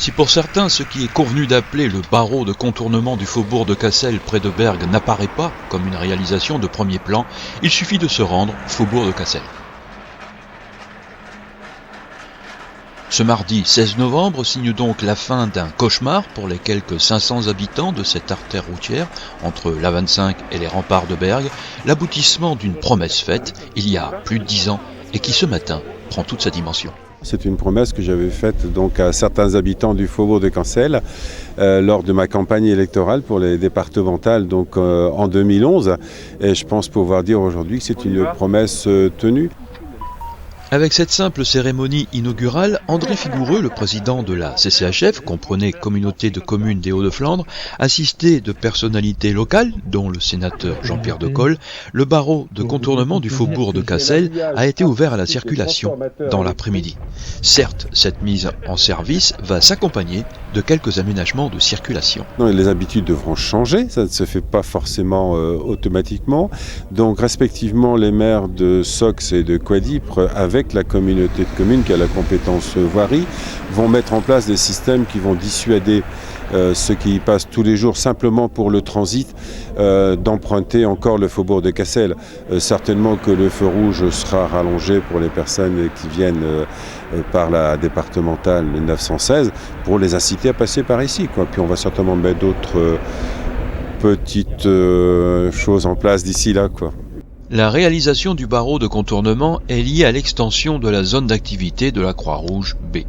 Si pour certains, ce qui est convenu d'appeler le barreau de contournement du faubourg de Cassel près de Bergues n'apparaît pas comme une réalisation de premier plan, il suffit de se rendre au faubourg de Cassel. Ce mardi 16 novembre signe donc la fin d'un cauchemar pour les quelques 500 habitants de cette artère routière entre l'A25 et les remparts de Bergues, l'aboutissement d'une promesse faite il y a plus de 10 ans et qui ce matin prend toute sa dimension. C'est une promesse que j'avais faite donc à certains habitants du faubourg de Cassel lors de ma campagne électorale pour les départementales donc, en 2011. Et je pense pouvoir dire aujourd'hui que c'est une promesse tenue. Avec cette simple cérémonie inaugurale, André Figoureux, le président de la CCHF, comprenait Communauté de communes des Hauts-de-Flandre, assisté de personnalités locales, dont le sénateur Jean-Pierre Decolle, le barreau de contournement du faubourg de Cassel a été ouvert à la circulation dans l'après-midi. Certes, cette mise en service va s'accompagner de quelques aménagements de circulation. Non, les habitudes devront changer, ça ne se fait pas forcément automatiquement. Donc respectivement les maires de Sox et de Quadipre avec la communauté de communes qui a la compétence voirie vont mettre en place des systèmes qui vont dissuader ceux qui y passent tous les jours simplement pour le transit d'emprunter encore le faubourg de Cassel. Certainement que le feu rouge sera rallongé pour les personnes qui viennent par la départementale 916 pour les inciter à passer par ici, quoi. Puis on va certainement mettre d'autres petites choses en place d'ici là, quoi. La réalisation du barreau de contournement est liée à l'extension de la zone d'activité de la Croix-Rouge B.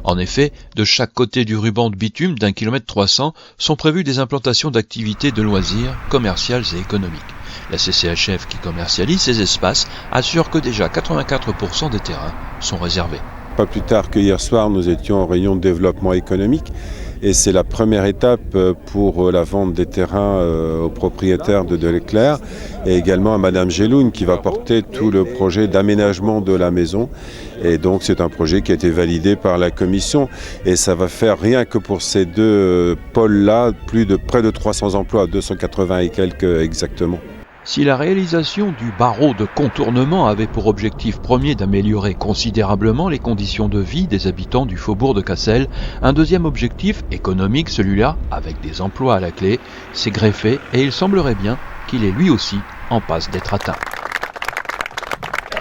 En effet, de chaque côté du ruban de bitume d'1,3 km sont prévues des implantations d'activités de loisirs, commerciales et économiques. La CCHF qui commercialise ces espaces assure que déjà 84% des terrains sont réservés. Pas plus tard que hier soir, nous étions en réunion de développement économique et c'est la première étape pour la vente des terrains aux propriétaires de Leclerc et également à Madame Geloun qui va porter tout le projet d'aménagement de la maison. Et donc c'est un projet qui a été validé par la commission et ça va faire rien que pour ces deux pôles-là près de 300 emplois, 280 et quelques exactement. Si la réalisation du barreau de contournement avait pour objectif premier d'améliorer considérablement les conditions de vie des habitants du faubourg de Cassel, un deuxième objectif, économique celui-là, avec des emplois à la clé, s'est greffé et il semblerait bien qu'il est lui aussi en passe d'être atteint.